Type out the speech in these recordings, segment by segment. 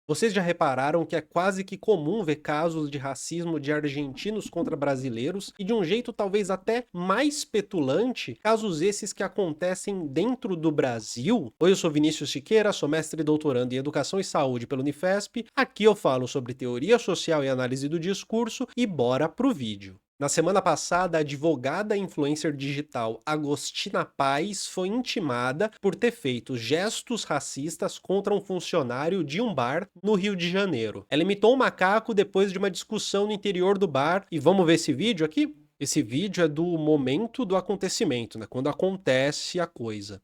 Vocês já repararam que é quase que comum ver casos de racismo de argentinos contra brasileiros e de um jeito talvez até mais petulante, casos esses que acontecem dentro do Brasil? Oi, eu sou Vinícius Siqueira, sou mestre e doutorando em Educação e Saúde pela Unifesp. Aqui eu falo sobre teoria social e análise do discurso e bora pro vídeo. Na semana passada, a advogada e influencer digital Agostina Paes foi intimada por ter feito gestos racistas contra um funcionário de um bar no Rio de Janeiro. Ela imitou um macaco depois de uma discussão no interior do bar e vamos ver esse vídeo aqui? Esse vídeo é do momento do acontecimento, né? Quando acontece a coisa.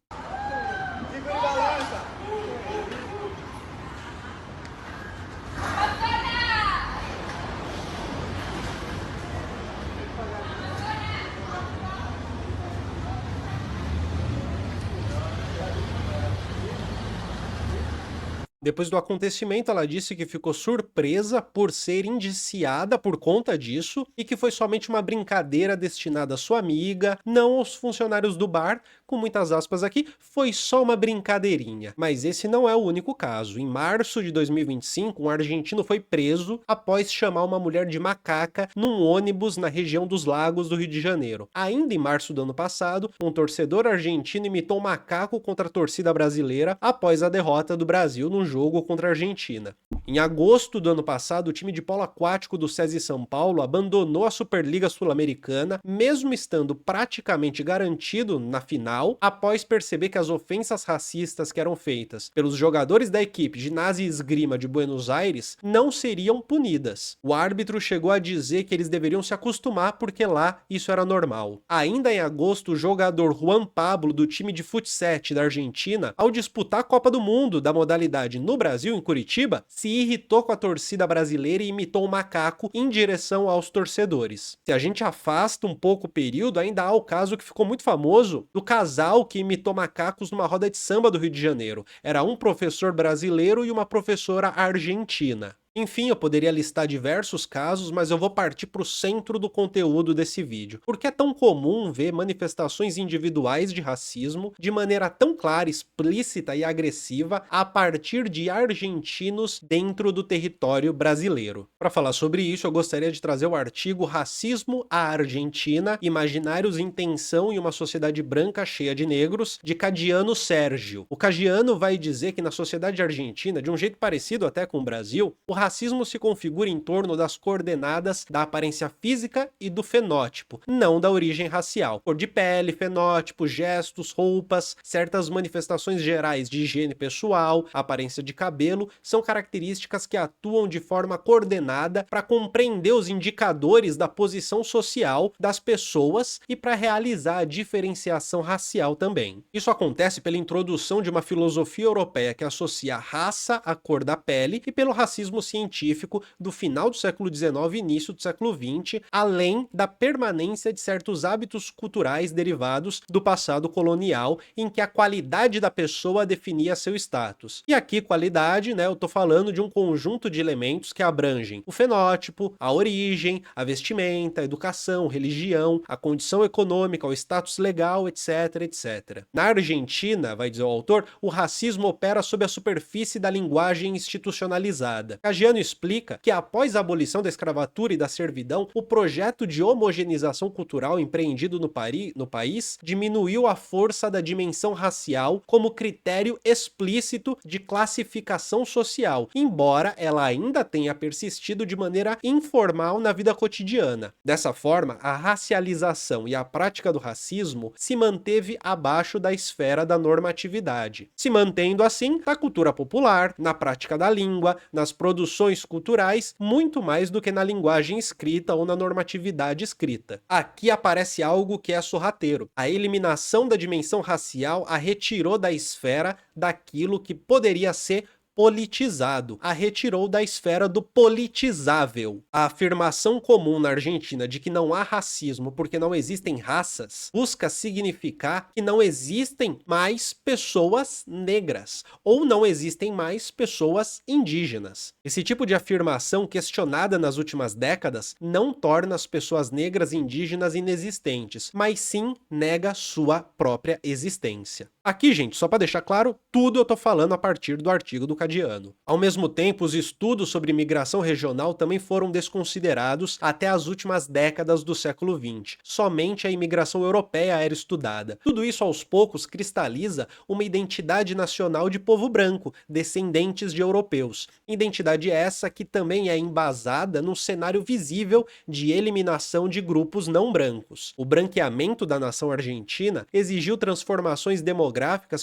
Depois do acontecimento, ela disse que ficou surpresa por ser indiciada por conta disso e que foi somente uma brincadeira destinada à sua amiga, não aos funcionários do bar, com muitas aspas aqui, foi só uma brincadeirinha. Mas esse não é o único caso. Em março de 2025, um argentino foi preso após chamar uma mulher de macaca num ônibus na região dos Lagos do Rio de Janeiro. Ainda em março do ano passado, um torcedor argentino imitou um macaco contra a torcida brasileira após a derrota do Brasil num jogo contra a Argentina. Em agosto do ano passado, o time de polo aquático do SESI São Paulo abandonou a Superliga Sul-Americana, mesmo estando praticamente garantido na final, após perceber que as ofensas racistas que eram feitas pelos jogadores da equipe Ginásio e Esgrima de Buenos Aires não seriam punidas. O árbitro chegou a dizer que eles deveriam se acostumar porque lá isso era normal. Ainda em agosto, o jogador Juan Pablo do time de futsal da Argentina, ao disputar a Copa do Mundo da modalidade no Brasil, em Curitiba, se irritou com a torcida brasileira e imitou um macaco em direção aos torcedores. Se a gente afasta um pouco o período, ainda há o caso que ficou muito famoso do casal que imitou macacos numa roda de samba do Rio de Janeiro. Era um professor brasileiro e uma professora argentina. Enfim, eu poderia listar diversos casos, mas eu vou partir para o centro do conteúdo desse vídeo. Porque é tão comum ver manifestações individuais de racismo de maneira tão clara, explícita e agressiva a partir de argentinos dentro do território brasileiro. Para falar sobre isso, eu gostaria de trazer o artigo Racismo à Argentina, Imaginários em Tensão em uma Sociedade Branca Cheia de Negros, de Cadiano Sérgio. O Cadiano vai dizer que na sociedade argentina, de um jeito parecido até com o Brasil, o racismo se configura em torno das coordenadas da aparência física e do fenótipo, não da origem racial. Cor de pele, fenótipo, gestos, roupas, certas manifestações gerais de higiene pessoal, aparência de cabelo, são características que atuam de forma coordenada para compreender os indicadores da posição social das pessoas e para realizar a diferenciação racial também. Isso acontece pela introdução de uma filosofia europeia que associa a raça à cor da pele e pelo racismo científico do final do século XIX e início do século XX, além da permanência de certos hábitos culturais derivados do passado colonial, em que a qualidade da pessoa definia seu status. E aqui, qualidade, né, eu tô falando de um conjunto de elementos que abrangem o fenótipo, a origem, a vestimenta, a educação, religião, a condição econômica, o status legal, etc, etc. Na Argentina, vai dizer o autor, o racismo opera sob a superfície da linguagem institucionalizada. Caggiano explica que após a abolição da escravatura e da servidão, o projeto de homogeneização cultural empreendido no país diminuiu a força da dimensão racial como critério explícito de classificação social, embora ela ainda tenha persistido de maneira informal na vida cotidiana. Dessa forma, a racialização e a prática do racismo se manteve abaixo da esfera da normatividade, se mantendo assim na cultura popular, na prática da língua, nas produções culturais, muito mais do que na linguagem escrita ou na normatividade escrita. Aqui aparece algo que é sorrateiro. A eliminação da dimensão racial a retirou da esfera daquilo que poderia ser politizado, a retirou da esfera do politizável. A afirmação comum na Argentina de que não há racismo porque não existem raças busca significar que não existem mais pessoas negras ou não existem mais pessoas indígenas. Esse tipo de afirmação, questionada nas últimas décadas, não torna as pessoas negras e indígenas inexistentes, mas sim nega sua própria existência. Aqui, gente, só para deixar claro, tudo eu tô falando a partir do artigo do Cadiano. Ao mesmo tempo, os estudos sobre migração regional também foram desconsiderados até as últimas décadas do século XX. Somente a imigração europeia era estudada. Tudo isso, aos poucos, cristaliza uma identidade nacional de povo branco, descendentes de europeus. Identidade essa que também é embasada num cenário visível de eliminação de grupos não brancos. O branqueamento da nação argentina exigiu transformações demográficas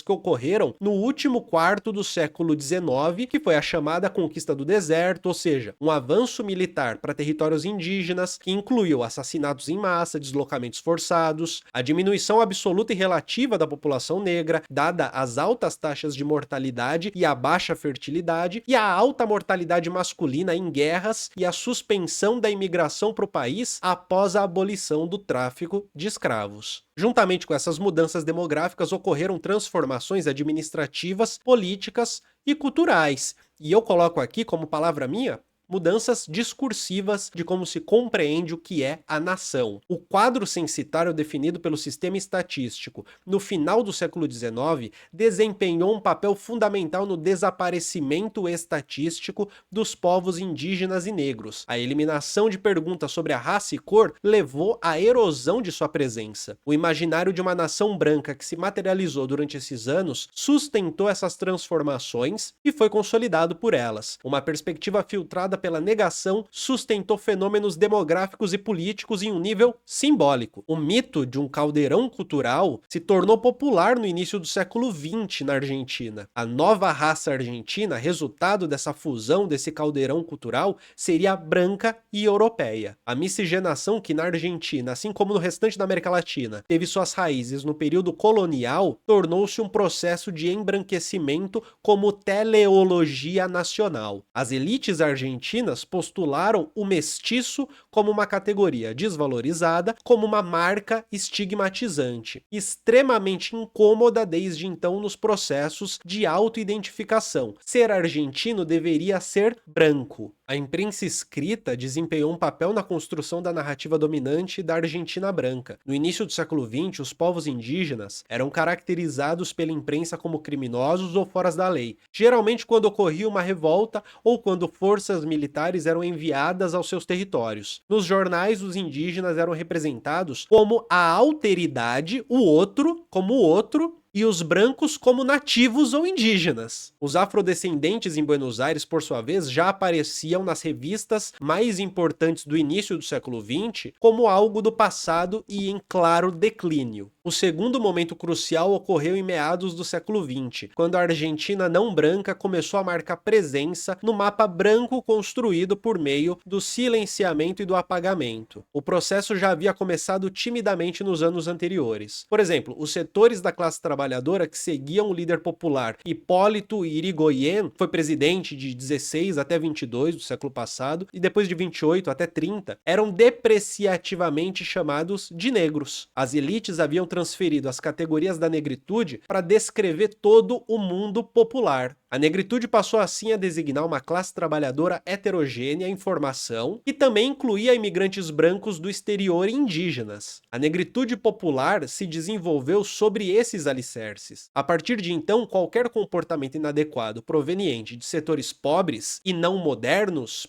que ocorreram no último quarto do século XIX, que foi a chamada Conquista do Deserto, ou seja, um avanço militar para territórios indígenas, que incluiu assassinatos em massa, deslocamentos forçados, a diminuição absoluta e relativa da população negra, dada as altas taxas de mortalidade e a baixa fertilidade, e a alta mortalidade masculina em guerras e a suspensão da imigração para o país após a abolição do tráfico de escravos. Juntamente com essas mudanças demográficas, ocorreram transformações administrativas, políticas e culturais. E eu coloco aqui como palavra minha, mudanças discursivas de como se compreende o que é a nação. O quadro censitário definido pelo sistema estatístico no final do século XIX desempenhou um papel fundamental no desaparecimento estatístico dos povos indígenas e negros. A eliminação de perguntas sobre a raça e cor levou à erosão de sua presença. O imaginário de uma nação branca que se materializou durante esses anos sustentou essas transformações e foi consolidado por elas. Uma perspectiva filtrada pela negação sustentou fenômenos demográficos e políticos em um nível simbólico. O mito de um caldeirão cultural se tornou popular no início do século XX na Argentina. A nova raça argentina, resultado dessa fusão desse caldeirão cultural, seria branca e europeia. A miscigenação que na Argentina, assim como no restante da América Latina, teve suas raízes no período colonial, tornou-se um processo de embranquecimento como teleologia nacional. As elites argentinas postularam o mestiço como uma categoria desvalorizada, como uma marca estigmatizante, extremamente incômoda desde então nos processos de autoidentificação. Ser argentino deveria ser branco. A imprensa escrita desempenhou um papel na construção da narrativa dominante da Argentina branca. No início do século XX, os povos indígenas eram caracterizados pela imprensa como criminosos ou fora da lei, geralmente quando ocorria uma revolta ou quando forças militares eram enviadas aos seus territórios. Nos jornais, os indígenas eram representados como a alteridade, o outro, como o outro, e os brancos como nativos ou indígenas. Os afrodescendentes em Buenos Aires, por sua vez, já apareciam nas revistas mais importantes do início do século XX como algo do passado e em claro declínio. O segundo momento crucial ocorreu em meados do século XX, quando a Argentina não branca começou a marcar presença no mapa branco construído por meio do silenciamento e do apagamento. O processo já havia começado timidamente nos anos anteriores. Por exemplo, os setores da classe trabalhadora que seguiam o líder popular Hipólito Yrigoyen, foi presidente de 16 até 22 do século passado, e depois de 28 até 30, eram depreciativamente chamados de negros. As elites haviam transferido as categorias da negritude para descrever todo o mundo popular. A negritude passou assim a designar uma classe trabalhadora heterogênea em formação, que também incluía imigrantes brancos do exterior e indígenas. A negritude popular se desenvolveu sobre esses alicerces. A partir de então, qualquer comportamento inadequado proveniente de setores pobres e não modernos,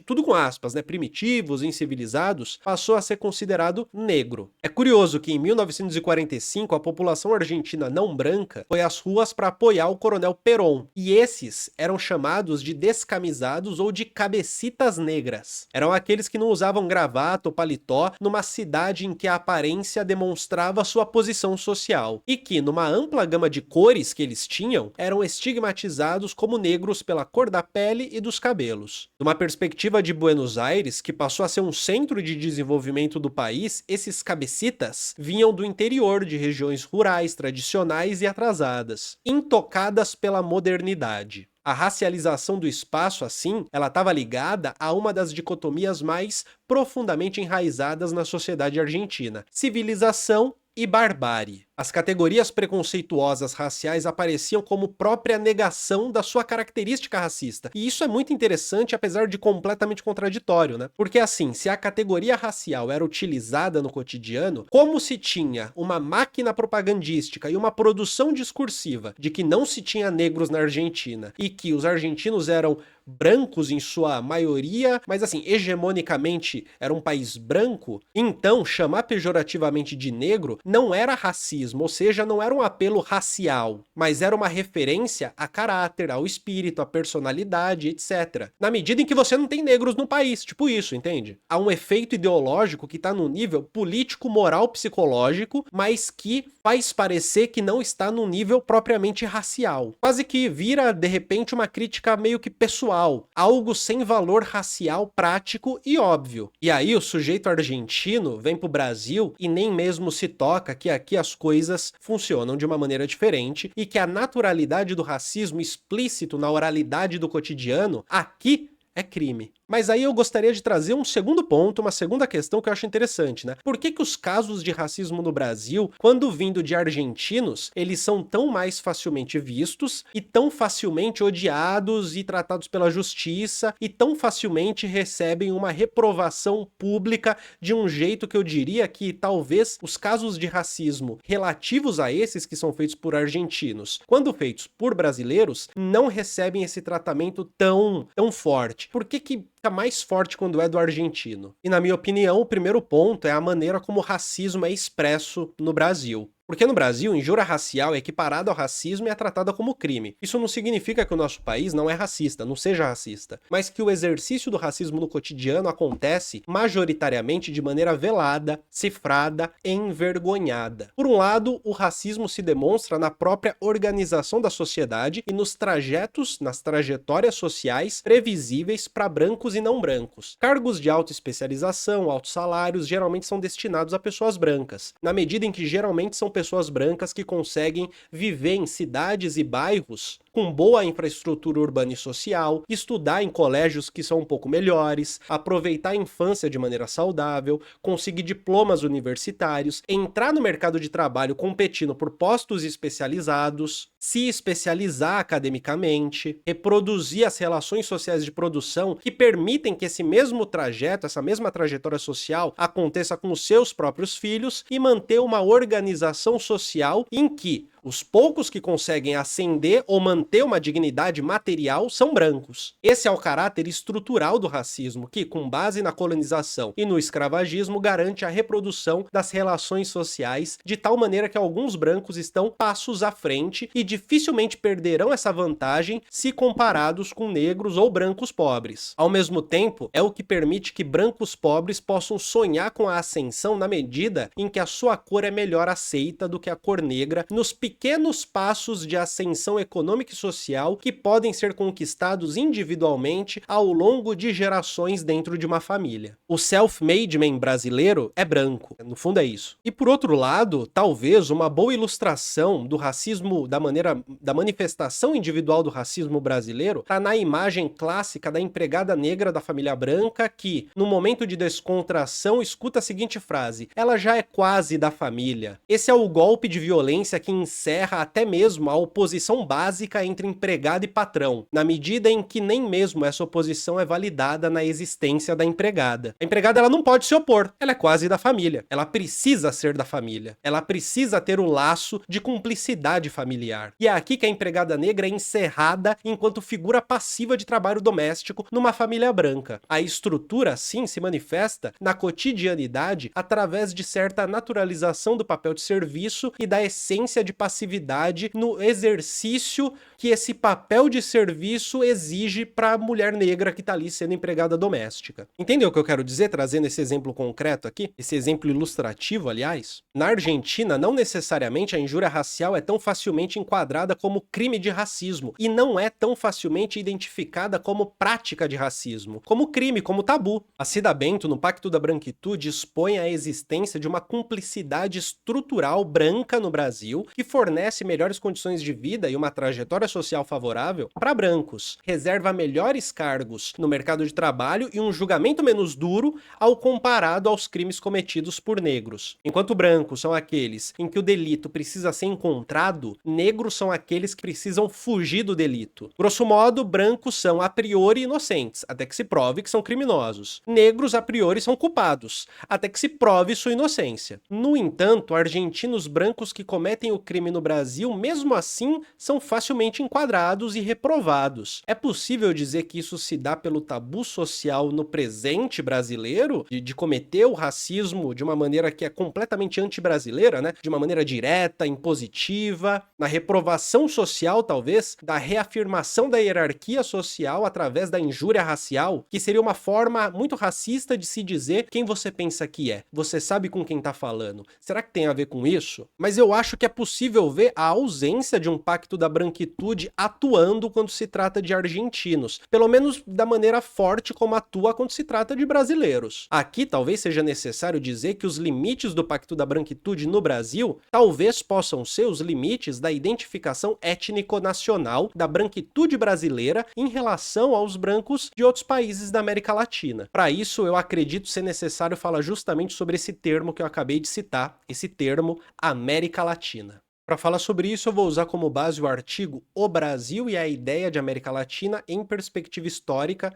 tudo com aspas, primitivos, incivilizados, passou a ser considerado negro. É curioso que em 1945 a população argentina não branca foi às ruas para apoiar o coronel Perón, e esses eram chamados de descamisados ou de cabecitas negras. Eram aqueles que não usavam gravata ou paletó numa cidade em que a aparência demonstrava sua posição social, e que, numa ampla gama de cores que eles tinham, eram estigmatizados como negros pela cor da pele e dos cabelos. Numa perspectiva de Buenos Aires, que passou a ser um centro de desenvolvimento do país, esses cabecitas vinham do interior de regiões rurais, tradicionais e atrasadas, intocadas pela modernidade. A racialização do espaço, assim, ela estava ligada a uma das dicotomias mais profundamente enraizadas na sociedade argentina: civilização e barbárie. As categorias preconceituosas raciais apareciam como própria negação da sua característica racista. E isso é muito interessante, apesar de completamente contraditório, né? Porque assim, se a categoria racial era utilizada no cotidiano, como se tinha uma máquina propagandística e uma produção discursiva de que não se tinha negros na Argentina e que os argentinos eram brancos em sua maioria, mas assim, hegemonicamente era um país branco, então chamar pejorativamente de negro não era racismo, ou seja, não era um apelo racial, mas era uma referência a caráter, ao espírito, à personalidade, etc. Na medida em que você não tem negros no país, tipo isso, entende? Há um efeito ideológico que tá no nível político, moral, psicológico, mas que faz parecer que não está no nível propriamente racial. Quase que vira, de repente, uma crítica meio que pessoal, algo sem valor racial prático e óbvio. E aí o sujeito argentino vem pro Brasil e nem mesmo se toca que aqui as coisas funcionam de uma maneira diferente e que a naturalidade do racismo explícito na oralidade do cotidiano aqui é crime. Mas aí eu gostaria de trazer um segundo ponto, uma segunda questão que eu acho interessante, né? Por que os casos de racismo no Brasil, quando vindo de argentinos, eles são tão mais facilmente vistos e tão facilmente odiados e tratados pela justiça e tão facilmente recebem uma reprovação pública de um jeito que eu diria que talvez os casos de racismo relativos a esses que são feitos por argentinos, quando feitos por brasileiros, não recebem esse tratamento tão forte? Por que fica mais forte quando é do argentino? E na minha opinião, o primeiro ponto é a maneira como o racismo é expresso no Brasil. Porque no Brasil, injúria racial é equiparada ao racismo e é tratada como crime. Isso não significa que o nosso país não é racista, não seja racista, mas que o exercício do racismo no cotidiano acontece majoritariamente de maneira velada, cifrada e envergonhada. Por um lado, o racismo se demonstra na própria organização da sociedade e nos trajetos, nas trajetórias sociais previsíveis para brancos e não brancos. Cargos de alta especialização, altos salários, geralmente são destinados a pessoas brancas, na medida em que geralmente são pessoas brancas que conseguem viver em cidades e bairros com boa infraestrutura urbana e social, estudar em colégios que são um pouco melhores, aproveitar a infância de maneira saudável, conseguir diplomas universitários, entrar no mercado de trabalho competindo por postos especializados, se especializar academicamente, reproduzir as relações sociais de produção que permitem que esse mesmo trajeto, essa mesma trajetória social aconteça com os seus próprios filhos e manter uma organização social em que os poucos que conseguem ascender ou manter uma dignidade material são brancos. Esse é o caráter estrutural do racismo, que, com base na colonização e no escravagismo, garante a reprodução das relações sociais de tal maneira que alguns brancos estão passos à frente e dificilmente perderão essa vantagem se comparados com negros ou brancos pobres. Ao mesmo tempo, é o que permite que brancos pobres possam sonhar com a ascensão na medida em que a sua cor é melhor aceita do que a cor negra nos pequenos passos de ascensão econômica e social que podem ser conquistados individualmente ao longo de gerações dentro de uma família. O self-made man brasileiro é branco, no fundo é isso. E por outro lado, talvez uma boa ilustração do racismo, da manifestação individual do racismo brasileiro, está na imagem clássica da empregada negra da família branca que, no momento de descontração, escuta a seguinte frase: ela já é quase da família. Esse é o golpe de violência que encerra até mesmo a oposição básica entre empregado e patrão, na medida em que nem mesmo essa oposição é validada na existência da empregada. A empregada ela não pode se opor, ela é quase da família, ela precisa ser da família, ela precisa ter o laço de cumplicidade familiar. E é aqui que a empregada negra é encerrada enquanto figura passiva de trabalho doméstico numa família branca. A estrutura, assim, se manifesta na cotidianidade através de certa naturalização do papel de serviço e da essência de passividade no exercício que esse papel de serviço exige para a mulher negra que está ali sendo empregada doméstica. Entendeu o que eu quero dizer trazendo esse exemplo concreto aqui? Esse exemplo ilustrativo, aliás? Na Argentina, não necessariamente a injúria racial é tão facilmente enquadrada como crime de racismo e não é tão facilmente identificada como prática de racismo, como crime, como tabu. A Cida Bento, no Pacto da Branquitude, expõe a existência de uma cumplicidade estrutural branca no Brasil que fornece fornece melhores condições de vida e uma trajetória social favorável para brancos, reserva melhores cargos no mercado de trabalho e um julgamento menos duro ao comparado aos crimes cometidos por negros. Enquanto brancos são aqueles em que o delito precisa ser encontrado, negros são aqueles que precisam fugir do delito. Grosso modo, brancos são a priori inocentes, até que se prove que são criminosos. Negros a priori são culpados, até que se prove sua inocência. No entanto, argentinos brancos que cometem o crime no Brasil, mesmo assim, são facilmente enquadrados e reprovados. É possível dizer que isso se dá pelo tabu social no presente brasileiro, de cometer o racismo de uma maneira que é completamente anti-brasileira, né? De uma maneira direta, impositiva, na reprovação social, talvez, da reafirmação da hierarquia social através da injúria racial, que seria uma forma muito racista de se dizer quem você pensa que é. Você sabe com quem tá falando. Será que tem a ver com isso? Mas eu acho que é possível ver a ausência de um pacto da branquitude atuando quando se trata de argentinos, pelo menos da maneira forte como atua quando se trata de brasileiros. Aqui talvez seja necessário dizer que os limites do pacto da branquitude no Brasil talvez possam ser os limites da identificação étnico-nacional da branquitude brasileira em relação aos brancos de outros países da América Latina. Para isso, eu acredito ser necessário falar justamente sobre esse termo que eu acabei de citar, esse termo América Latina. Para falar sobre isso, eu vou usar como base o artigo O Brasil e a Ideia de América Latina em Perspectiva Histórica,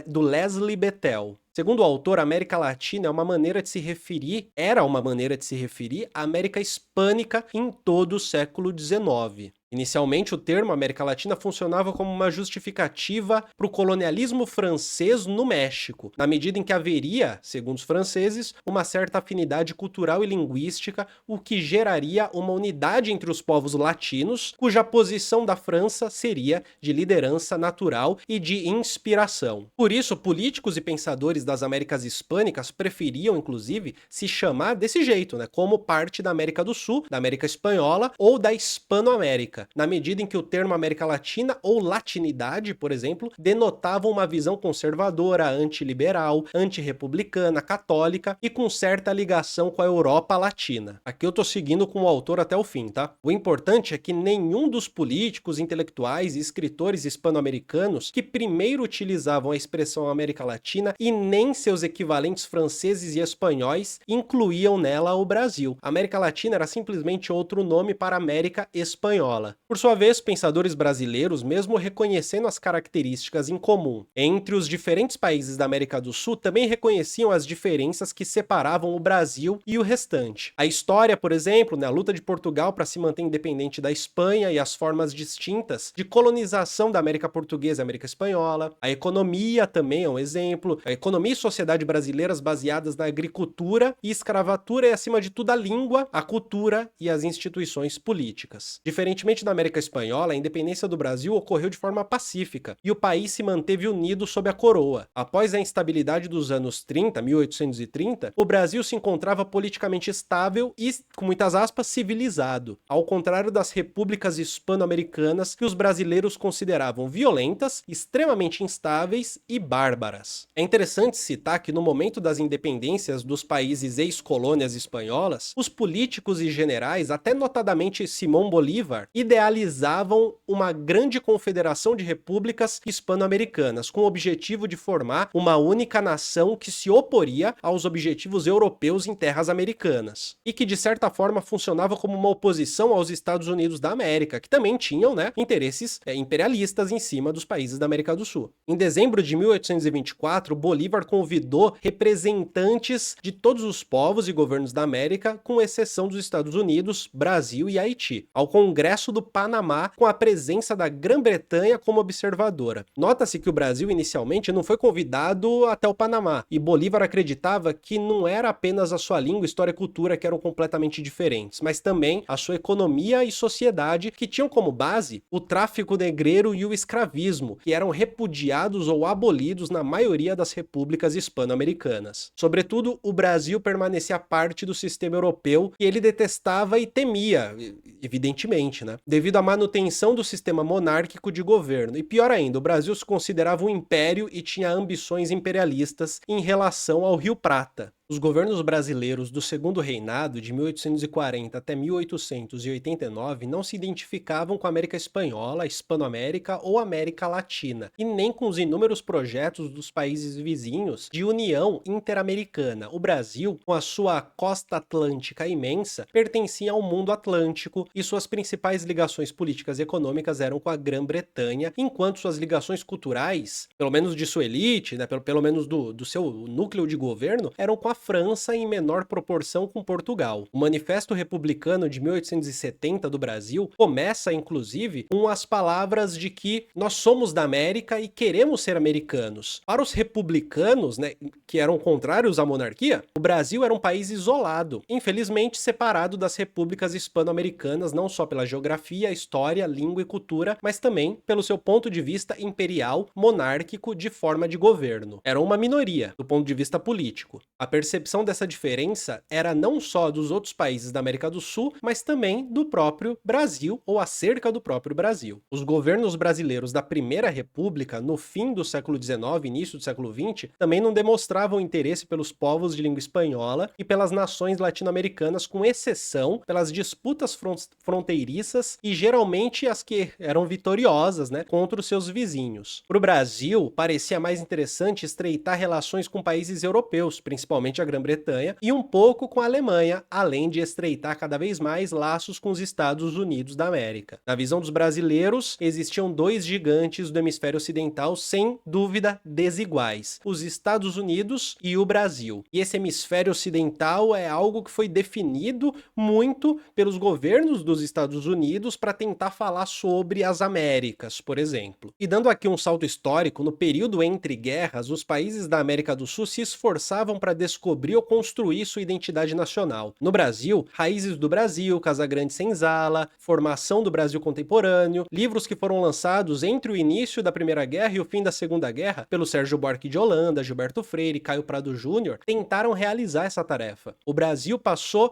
do Leslie Bethel. Segundo o autor, a América Latina é uma maneira de se referir, era uma maneira de se referir à América Hispânica em todo o século XIX. Inicialmente, o termo América Latina funcionava como uma justificativa para o colonialismo francês no México, na medida em que haveria, segundo os franceses, uma certa afinidade cultural e linguística, o que geraria uma unidade entre os povos latinos, cuja posição da França seria de liderança natural e de inspiração. Por isso, políticos e pensadores das Américas Hispânicas preferiam, inclusive, se chamar desse jeito, né, como parte da América do Sul, da América Espanhola ou da Hispanoamérica, na medida em que o termo América Latina ou latinidade, por exemplo, denotavam uma visão conservadora, antiliberal, antirrepublicana, católica e com certa ligação com a Europa Latina. Aqui eu tô seguindo com o autor até o fim, tá? O importante é que nenhum dos políticos, intelectuais e escritores hispano-americanos que primeiro utilizavam a expressão América Latina e nem seus equivalentes franceses e espanhóis incluíam nela o Brasil. A América Latina era simplesmente outro nome para América Espanhola. Por sua vez, pensadores brasileiros, mesmo reconhecendo as características em comum entre os diferentes países da América do Sul, também reconheciam as diferenças que separavam o Brasil e o restante. A história, por exemplo, a luta de Portugal para se manter independente da Espanha e as formas distintas de colonização da América Portuguesa e América Espanhola. A economia também é um exemplo. A economia e sociedade brasileiras baseadas na agricultura e escravatura e, acima de tudo, a língua, a cultura e as instituições políticas. Diferentemente da América Espanhola, a independência do Brasil ocorreu de forma pacífica e o país se manteve unido sob a coroa. Após a instabilidade dos anos 30, 1830, o Brasil se encontrava politicamente estável e, com muitas aspas, civilizado, ao contrário das repúblicas hispano-americanas que os brasileiros consideravam violentas, extremamente instáveis e bárbaras. É interessante citar que no momento das independências dos países ex-colônias espanholas, os políticos e generais, até notadamente Simón Bolívar, idealizavam uma grande confederação de repúblicas hispano-americanas, com o objetivo de formar uma única nação que se oporia aos objetivos europeus em terras americanas, e que de certa forma funcionava como uma oposição aos Estados Unidos da América, que também tinham, interesses imperialistas em cima dos países da América do Sul. Em dezembro de 1824, Bolívar convidou representantes de todos os povos e governos da América, com exceção dos Estados Unidos, Brasil e Haiti, ao Congresso do Panamá, com a presença da Grã-Bretanha como observadora. Nota-se que o Brasil inicialmente não foi convidado até o Panamá, e Bolívar acreditava que não era apenas a sua língua, história e cultura que eram completamente diferentes, mas também a sua economia e sociedade, que tinham como base o tráfico negreiro e o escravismo, que eram repudiados ou abolidos na maioria das repúblicas hispano-americanas. Sobretudo, o Brasil permanecia parte do sistema europeu que ele detestava e temia, evidentemente, devido à manutenção do sistema monárquico de governo. E pior ainda, o Brasil se considerava um império e tinha ambições imperialistas em relação ao Rio Prata. Os governos brasileiros do Segundo Reinado, de 1840 até 1889, não se identificavam com a América Espanhola, Hispanoamérica ou América Latina, e nem com os inúmeros projetos dos países vizinhos de união interamericana. O Brasil, com a sua costa atlântica imensa, pertencia ao mundo atlântico e suas principais ligações políticas e econômicas eram com a Grã-Bretanha, enquanto suas ligações culturais, pelo menos de sua elite, né, pelo menos do seu núcleo de governo, eram com a França e em menor proporção com Portugal. O Manifesto Republicano de 1870 do Brasil começa, inclusive, com as palavras de que nós somos da América e queremos ser americanos. Para os republicanos, né, que eram contrários à monarquia, o Brasil era um país isolado, infelizmente separado das repúblicas hispano-americanas, não só pela geografia, história, língua e cultura, mas também pelo seu ponto de vista imperial, monárquico, de forma de governo. Era uma minoria, do ponto de vista político. A percepção dessa diferença era não só dos outros países da América do Sul, mas também do próprio Brasil ou acerca do próprio Brasil. Os governos brasileiros da Primeira República, no fim do século XIX, início do século XX, também não demonstravam interesse pelos povos de língua espanhola e pelas nações latino-americanas, com exceção pelas disputas fronteiriças e geralmente as que eram vitoriosas, né, contra os seus vizinhos. Para o Brasil, parecia mais interessante estreitar relações com países europeus, principalmente a Grã-Bretanha, e um pouco com a Alemanha, além de estreitar cada vez mais laços com os Estados Unidos da América. Na visão dos brasileiros, existiam dois gigantes do hemisfério ocidental sem dúvida desiguais: os Estados Unidos e o Brasil. E esse hemisfério ocidental é algo que foi definido muito pelos governos dos Estados Unidos para tentar falar sobre as Américas, por exemplo. E dando aqui um salto histórico, no período entre guerras, os países da América do Sul se esforçavam para descobrir ou construir sua identidade nacional. No Brasil, Raízes do Brasil, Casagrande Senzala, Formação do Brasil Contemporâneo, livros que foram lançados entre o início da Primeira Guerra e o fim da Segunda Guerra pelo Sérgio Buarque de Holanda, Gilberto Freire, Caio Prado Júnior, tentaram realizar essa tarefa. O Brasil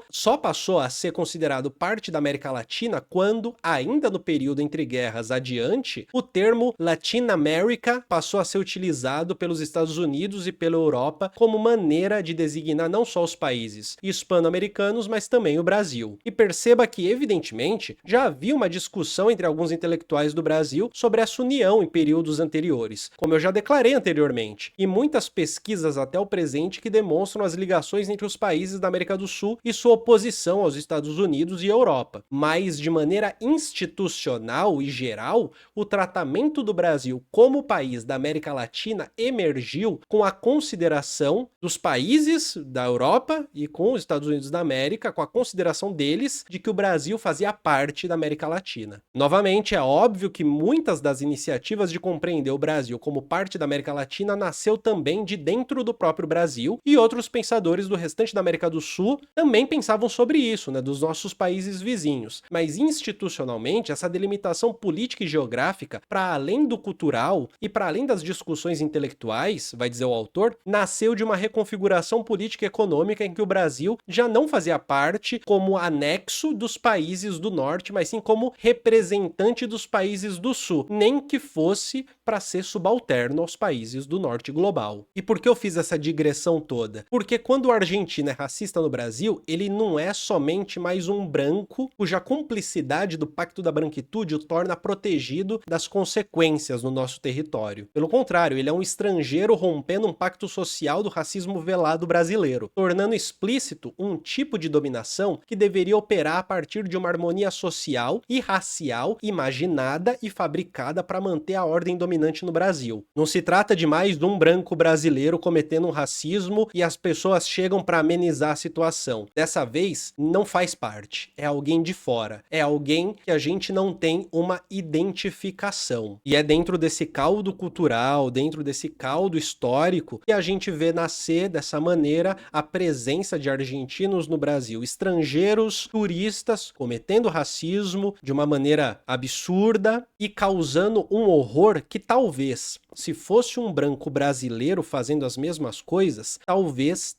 só passou a ser considerado parte da América Latina quando, ainda no período entre guerras adiante, o termo Latin America passou a ser utilizado pelos Estados Unidos e pela Europa como maneira de designar não só os países hispano-americanos, mas também o Brasil. E perceba que, evidentemente, já havia uma discussão entre alguns intelectuais do Brasil sobre essa união em períodos anteriores, como eu já declarei anteriormente, e muitas pesquisas até o presente que demonstram as ligações entre os países da América do Sul e sua oposição aos Estados Unidos e Europa. Mas, de maneira institucional e geral, o tratamento do Brasil como país da América Latina emergiu com a consideração dos países da Europa e com os Estados Unidos da América, com a consideração deles de que o Brasil fazia parte da América Latina. Novamente, é óbvio que muitas das iniciativas de compreender o Brasil como parte da América Latina nasceu também de dentro do próprio Brasil, e outros pensadores do restante da América do Sul também pensavam sobre isso, né, dos nossos países vizinhos. Mas institucionalmente, essa delimitação política e geográfica, para além do cultural e para além das discussões intelectuais, vai dizer o autor, nasceu de uma reconfiguração política e econômica em que o Brasil já não fazia parte como anexo dos países do norte, mas sim como representante dos países do sul, nem que fosse para ser subalterno aos países do norte global. E por que eu fiz essa digressão toda? Porque quando o argentino é racista no Brasil, ele não é somente mais um branco cuja cumplicidade do Pacto da Branquitude o torna protegido das consequências no nosso território. Pelo contrário, ele é um estrangeiro rompendo um pacto social do racismo velado brasileiro, tornando explícito um tipo de dominação que deveria operar a partir de uma harmonia social e racial imaginada e fabricada para manter a ordem dominante no Brasil. Não se trata de mais de um branco brasileiro cometendo um racismo e as pessoas chegam para amenizar a situação. Dessa vez, não faz parte. É alguém de fora. É alguém que a gente não tem uma identificação. E é dentro desse caldo cultural, dentro desse caldo histórico, que a gente vê nascer dessa maneira a presença de argentinos no Brasil, estrangeiros, turistas, cometendo racismo de uma maneira absurda e causando um horror que talvez, se fosse um branco brasileiro fazendo as mesmas coisas,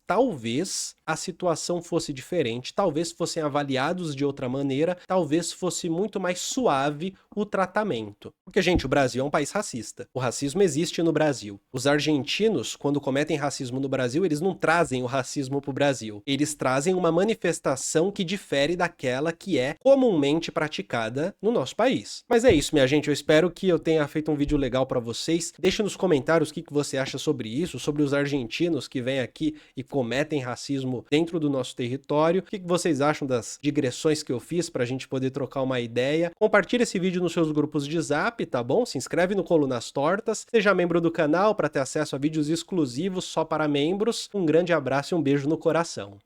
talvez a situação fosse diferente, talvez fossem avaliados de outra maneira, talvez fosse muito mais suave o tratamento. Porque, gente, o Brasil é um país racista. O racismo existe no Brasil. Os argentinos, quando cometem racismo no Brasil, eles não trazem o racismo pro Brasil. Eles trazem uma manifestação que difere daquela que é comumente praticada no nosso país. Mas é isso, minha gente. Eu espero que eu tenha feito um vídeo legal pra vocês. Deixe nos comentários o que você acha sobre isso, sobre os argentinos que vêm aqui e cometem racismo dentro do nosso território. O que vocês acham das digressões que eu fiz pra gente poder trocar uma ideia? Compartilhe esse vídeo nos seus grupos de Zap, tá bom? Se inscreve no Colunas Tortas, seja membro do canal para ter acesso a vídeos exclusivos só para membros. Um grande abraço e um beijo no coração.